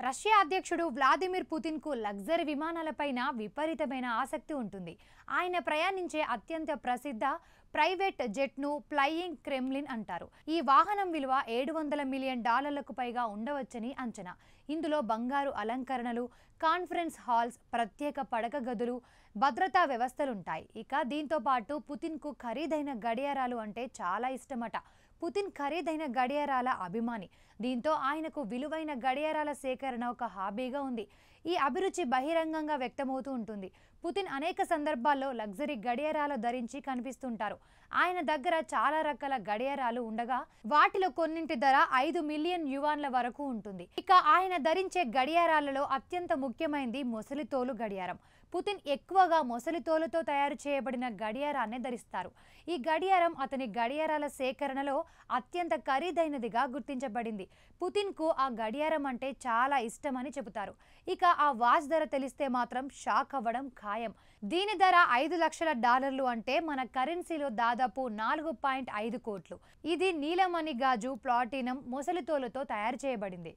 Russia అధ్యక్షుడు Vladimir పుతిన్కు luxury విమానాలపైన విపరీతమైన ఆసక్తి ఉంటుంది. ఆయన ప్రయాణించే అత్యంత ప్రసిద్ధ ప్రైవేట్ జెట్ను ఫ్లయింగ్ క్రెమ్లిన్ అంటారు. ఈ వాహనం విలువ $700 మిలియన్ పైగా ఉండవచ్చని అంచనా. ఇందులో బంగారు అలంకరణలు, కాన్ఫరెన్స్ హాల్స్, ప్రత్యేక పడక గదులు, భద్రతా వ్యవస్థలుంటాయి. ఇక దీంతో పాటు పుతిన్కు ఖరీదైన గడియారాలు అంటే చాలా ఇష్టమట. పుతిన్ ఖరీదైన గడియారాల అభిమాని. దీంతో ఆయనకు విలువైన గడియారాల సేకరణ ఒక హాబీగా ఉంది. ఈ అభిరుచి బహిరంగంగా వ్యక్తమవుతూ ఉంటుంది. పుతిన్ అనేక సందర్భాల్లో లగ్జరీ గడియారాలు ధరించి కనిపిస్తుంటారు. ఆయన దగ్గర చాలా రకాల గడియారాలు ఉండగా వాటిలో కొన్నింటి ధర 5 మిలియన్ యువాన్ల వరకు ఉంటుంది. ఇక ఆయన ధరించే గడియారాలలో అత్యంత ముఖ్యమైనది మొసలితోలు గడియారం. పుతిన్ ఎక్కువగా మొసలితోలుతో తయారు చేయబడిన గడియారాన్ని ధరిస్తారు. ఈ గడియారం అతని గడియారాల సేకరణలో అత్యంత ఖరీదైనదిగా గుర్తించబడింది. పుతిన్కు ఆ గడియారం అంటే చాలా ఇష్టమని చెబుతారు. ఇక ఆ వాచ్ ధర తెలిస్తే మాత్రం షాక్ అవ్వడం ఖాయం. దీని ధర $5 లక్షల అంటే మన కరెన్సీలో దాదాపు 4.5 కోట్లు. ఇది నీలమణి గాజు, ప్లాటినం, మొసలితోలుతో తయారు చేయబడింది.